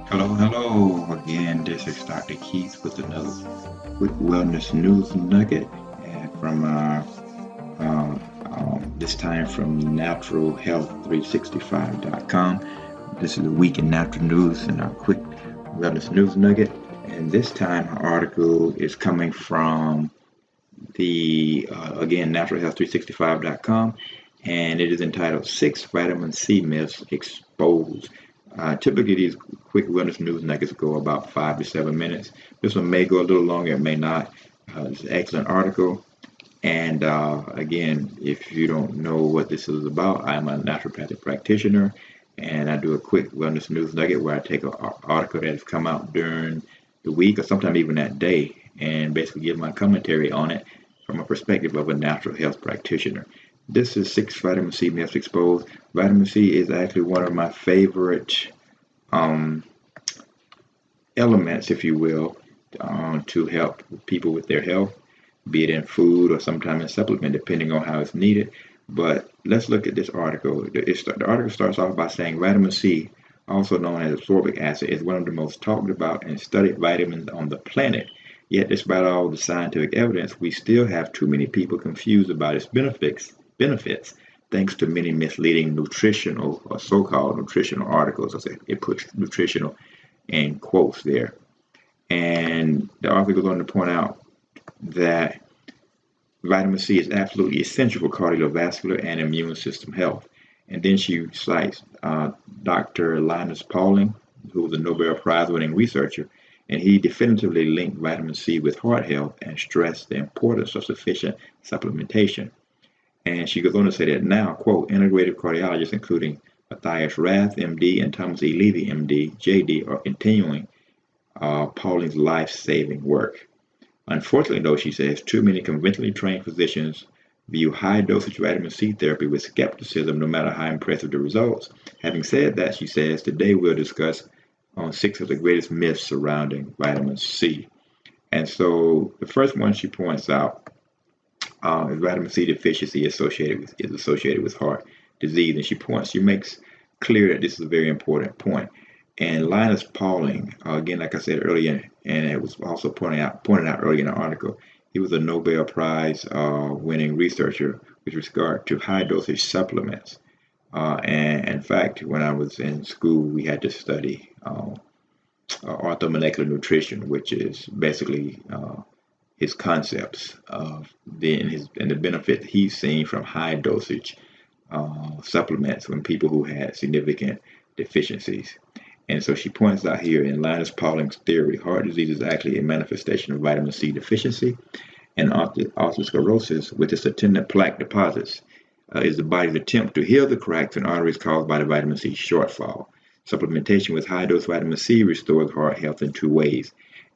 Hello, hello again. This is Dr. Keith with another quick wellness news nugget from this time from naturalhealth365.com. This is the week in natural news and our quick wellness news nugget. And this time, our article is coming from the again naturalhealth365.com, and it is entitled Six Vitamin C Myths Exposed. Typically, these quick wellness news nuggets go about 5 to 7 minutes. This one may go a little longer, it may not. It's an excellent article. And again, if you don't know what this is about, I'm a naturopathic practitioner, and I do a quick wellness news nugget where I take an article that has come out during the week or sometime even that day and basically give my commentary on it from a perspective of a natural health practitioner. This is Six Vitamin C Myths Exposed. Vitamin C is actually one of my favorite um, elements, if you will, to help people with their health, be it in food or sometimes in supplement, depending on how it's needed. But let's look at this article. The article starts off by saying vitamin C, also known as ascorbic acid, is one of the most talked about and studied vitamins on the planet. Yet, despite all the scientific evidence, we still have too many people confused about its benefits, thanks to many misleading nutritional or so-called nutritional articles. I say it puts nutritional in quotes there. And the author goes on to point out that vitamin C is absolutely essential for cardiovascular and immune system health. And then she cites Dr. Linus Pauling, who was a Nobel Prize winning researcher, and he definitively linked vitamin C with heart health and stressed the importance of sufficient supplementation. And she goes on to say that now, quote, integrative cardiologists, including Matthias Rath, MD, and Thomas E. Levy, MD, JD, are continuing Pauling's life saving work. Unfortunately, though, she says, too many conventionally trained physicians view high dosage vitamin C therapy with skepticism, no matter how impressive the results. Having said that, she says, today we'll discuss on six of the greatest myths surrounding vitamin C. And so the first one she points out is vitamin C deficiency is associated with heart disease, and she makes clear that this is a very important point. And Linus Pauling, again, like I said earlier, and it was also pointed out earlier in the article, he was a Nobel Prize winning researcher with regard to high dosage supplements. And in fact, when I was in school, we had to study orthomolecular nutrition, which is basically his concepts of and the benefit he's seen from high dosage supplements when people who had significant deficiencies. And so she points out here in Linus Pauling's theory, heart disease is actually a manifestation of vitamin C deficiency, and atherosclerosis, with its attendant plaque deposits, is the body's attempt to heal the cracks in arteries caused by the vitamin C shortfall. Supplementation with high dose vitamin C restores heart health in two ways.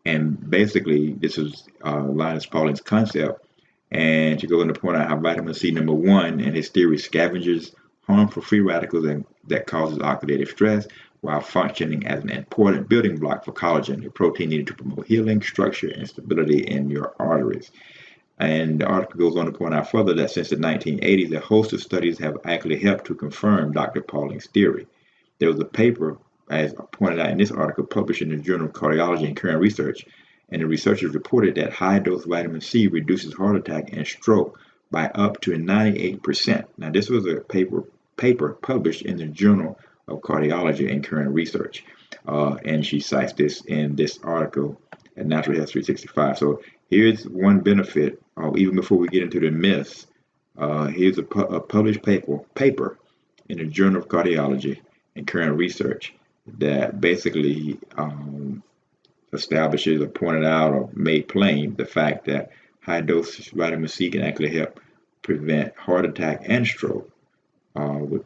And basically, this is Linus Pauling's concept. And she goes on to point out how vitamin C, number one, in his theory, scavenges harmful free radicals that causes oxidative stress while functioning as an important building block for collagen, a protein needed to promote healing, structure, and stability in your arteries. And the article goes on to point out further that since the 1980s, a host of studies have actually helped to confirm Dr. Pauling's theory. There was a paper, as pointed out in this article, published in the Journal of Cardiology and Current Research, and the researchers reported that high-dose vitamin C reduces heart attack and stroke by up to 98%. Now, this was a paper published in the Journal of Cardiology and Current Research, and she cites this in this article at Natural Health 365. So here's one benefit, even before we get into the myths. Here's a published paper in the Journal of Cardiology and Current Research that basically establishes or pointed out or made plain the fact that high dose vitamin C can actually help prevent heart attack and stroke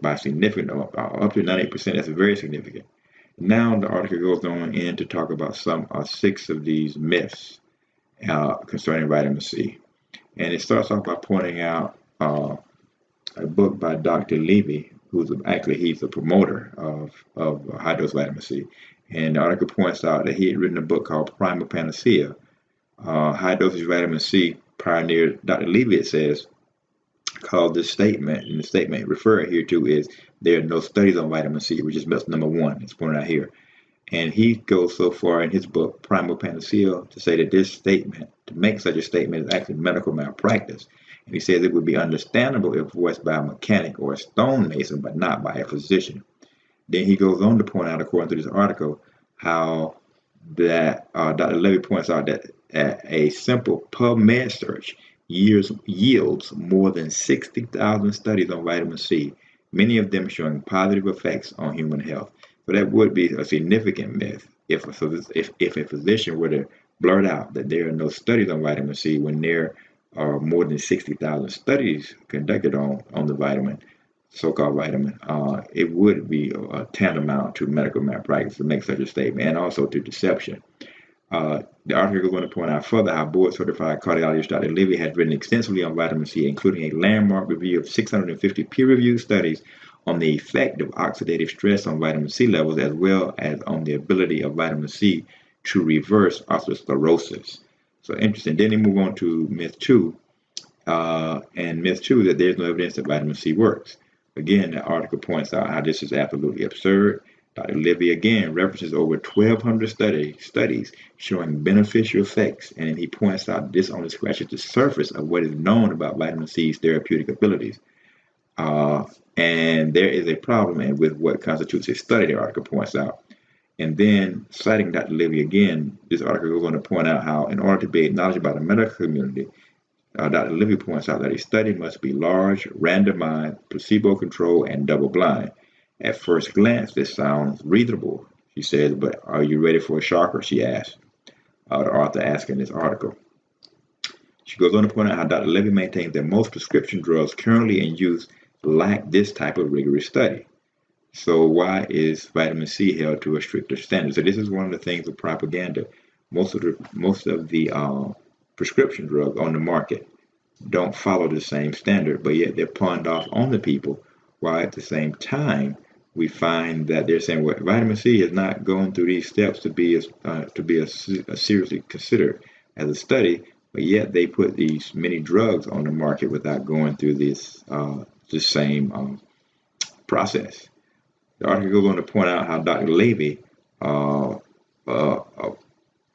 by significant up to 90%. That's very significant. Now the article goes on in to talk about some six of these myths concerning vitamin C, and it starts off by pointing out a book by Dr. Levy, he's a promoter of high dose vitamin C. And the article points out that he had written a book called Primal Panacea. High dosage vitamin C pioneer Dr. Levy, it says, called this statement, and the statement referred here to is there are no studies on vitamin C, which is myth number one. It's pointed out here. And he goes so far in his book, Primal Panacea, to say that this statement, to make such a statement, is actually medical malpractice. And he says it would be understandable if voiced by a mechanic or a stonemason, but not by a physician. Then he goes on to point out, according to this article, how that Dr. Levy points out that a simple PubMed search yields more than 60,000 studies on vitamin C, many of them showing positive effects on human health. So that would be a significant myth if a physician were to blurt out that there are no studies on vitamin C when there are more than 60,000 studies conducted on the vitamin, so-called vitamin. It would be tantamount to medical malpractice to make such a statement, and also to deception. The article is going to point out further how board-certified cardiologist Dr. Levy has written extensively on vitamin C, including a landmark review of 650 peer-reviewed studies on the effect of oxidative stress on vitamin C levels, as well as on the ability of vitamin C to reverse atherosclerosis. So interesting. Then they move on to myth two, and myth two, that there's no evidence that vitamin C works. Again, the article points out how this is absolutely absurd. Dr. Livy again references over 1,200 studies showing beneficial effects, and he points out this only scratches the surface of what is known about vitamin C's therapeutic abilities. And there is a problem with what constitutes a study, the article points out. And then, citing Dr. Livy again, this article goes on to point out how, in order to be acknowledged by the medical community, Dr. Livy points out that a study must be large, randomized, placebo-controlled, and double-blind. At first glance, this sounds reasonable, she says, but are you ready for a shocker, she asks, the author asks in this article. She goes on to point out how Dr. Levy maintains that most prescription drugs currently in use lack this type of rigorous study. So why is vitamin C held to a stricter standard? So this is one of the things of propaganda. Most of the prescription drugs on the market don't follow the same standard, but yet they're pawned off on the people, while at the same time we find that they're saying, well, vitamin C is not going through these steps to be seriously considered as a study, but yet they put these many drugs on the market without going through this the same process. The article goes on to point out how Dr. Levy that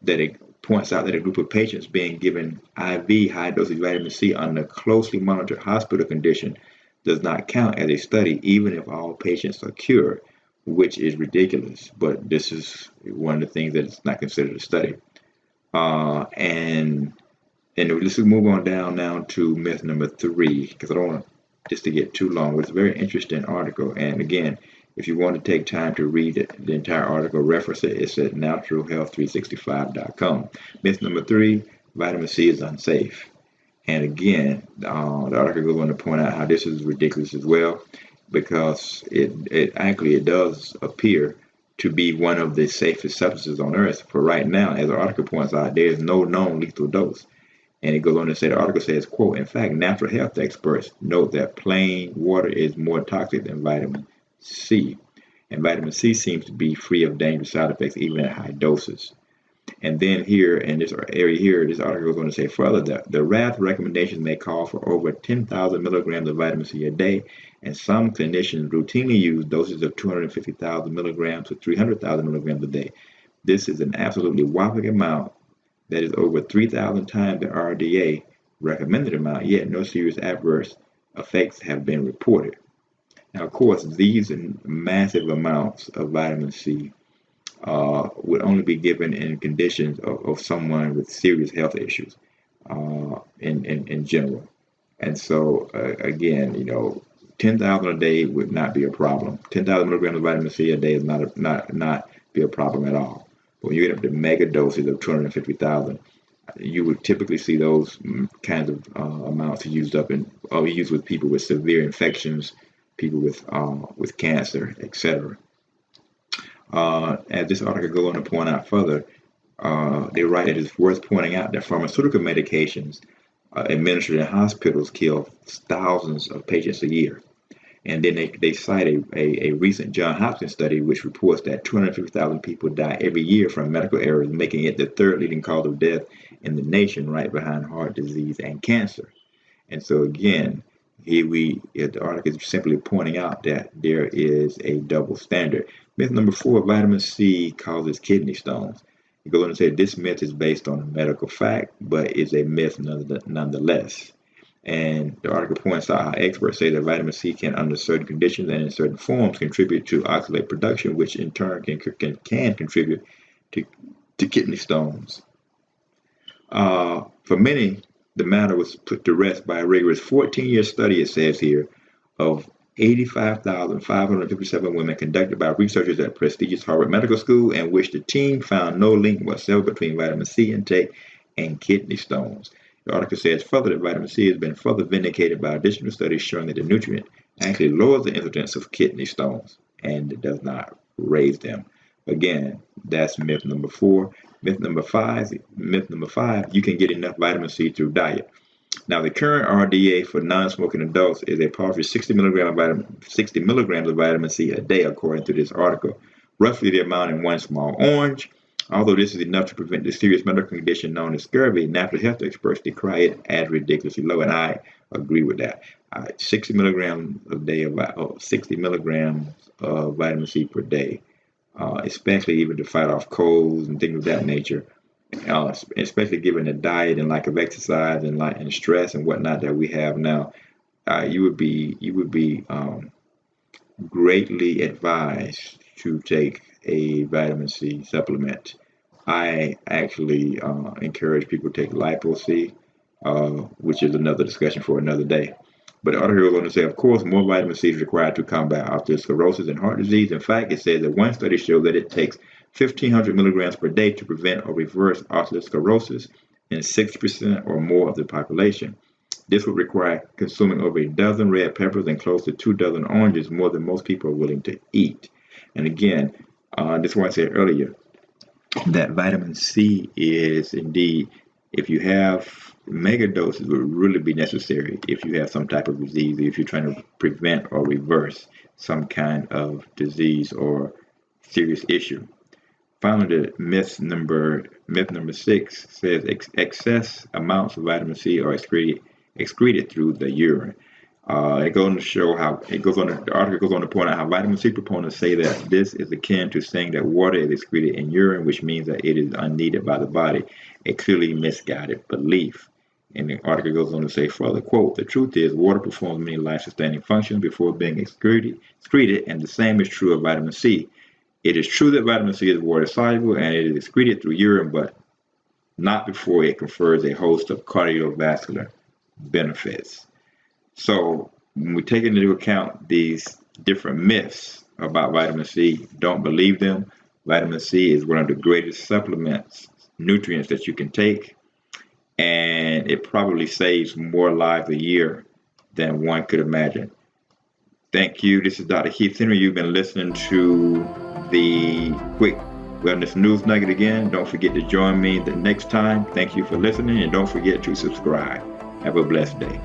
it points out that a group of patients being given IV high dosage vitamin C under closely monitored hospital condition does not count as a study, even if all patients are cured, which is ridiculous. But this is one of the things that is not considered a study. And let's move on down now to myth number 3, because I don't want this to get too long. But it's a very interesting article. And again, if you want to take time to read it, the entire article, reference it. It's at naturalhealth365.com. Myth number 3, vitamin C is unsafe. And again, the article goes on to point out how this is ridiculous as well, because it does appear to be one of the safest substances on earth. For right now, as the article points out, there is no known lethal dose. And it goes on to say, the article says, quote, in fact, natural health experts note that plain water is more toxic than vitamin C. And vitamin C seems to be free of dangerous side effects even at high doses. And then here in this area here, this article goes on to say further that the RAF recommendations may call for over 10,000 milligrams of vitamin C a day, and some clinicians routinely use doses of 250,000 milligrams to 300,000 milligrams a day. This is an absolutely whopping amount that is over 3,000 times the RDA recommended amount, yet no serious adverse effects have been reported. Now, of course, these massive amounts of vitamin C would only be given in conditions of someone with serious health issues in general. And so, again, 10,000 a day would not be a problem. 10,000 milligrams of vitamin C a day is not be a problem at all. But when you get up to mega doses of 250,000, you would typically see those kinds of amounts used with people with severe infections, people with cancer, etc. As this article goes on to point out further, they write that it's worth pointing out that pharmaceutical medications administered in hospitals kill thousands of patients a year. And then they cite a recent Johns Hopkins study which reports that 250,000 people die every year from medical errors, making it the third leading cause of death in the nation, right behind heart disease and cancer. And so again, the article is simply pointing out that there is a double standard. Myth number 4, vitamin C causes kidney stones. It goes on to say this myth is based on a medical fact, but is a myth nonetheless. And the article points out how experts say that vitamin C can, under certain conditions and in certain forms, contribute to oxalate production, which in turn can contribute to kidney stones. For many, the matter was put to rest by a rigorous 14-year study, it says here, of 85,557 women conducted by researchers at prestigious Harvard Medical School, in which the team found no link whatsoever between vitamin C intake and kidney stones. The article says further that vitamin C has been further vindicated by additional studies showing that the nutrient actually lowers the incidence of kidney stones and it does not raise them. Again, that's myth number 4. Myth number five, you can get enough vitamin C through diet. Now, the current RDA for non-smoking adults is a paltry 60 milligrams of vitamin C a day, according to this article, roughly the amount in one small orange. Although this is enough to prevent the serious medical condition known as scurvy, natural health experts decry it as ridiculously low, and I agree with that. 60 milligrams a day of 60 milligrams of vitamin C per day, especially even to fight off colds and things of that nature. Especially given the diet and lack of exercise and stress and whatnot that we have now, you would be greatly advised to take a vitamin C supplement. I actually encourage people to take Lipo C, which is another discussion for another day. But the article goes on to say, of course, more vitamin C is required to combat atherosclerosis and heart disease. In fact, it says that one study showed that it takes 1,500 milligrams per day to prevent or reverse atherosclerosis in 6% or more of the population. This would require consuming over a dozen red peppers and close to 2 dozen oranges, more than most people are willing to eat. And again, this is why I said earlier that vitamin C is indeed, if you have mega doses, would really be necessary if you have some type of disease, if you're trying to prevent or reverse some kind of disease or serious issue. Finally, the myth number 6 says excess amounts of vitamin C are excreted through the urine. It goes on to show how the article goes on to point out how vitamin C proponents say that this is akin to saying that water is excreted in urine, which means that it is unneeded by the body, a clearly misguided belief. And the article goes on to say further, quote, the truth is water performs many life-sustaining functions before being excreted, and the same is true of vitamin C. It is true that vitamin C is water soluble and it is excreted through urine, but not before it confers a host of cardiovascular benefits. So when we take into account these different myths about vitamin C, don't believe them. Vitamin C is one of the greatest supplements, nutrients that you can take, and it probably saves more lives a year than one could imagine. Thank you. This is Dr. Keith Henry. You've been listening to the Quick Wellness News Nugget again. Don't forget to join me the next time. Thank you for listening, and don't forget to subscribe. Have a blessed day.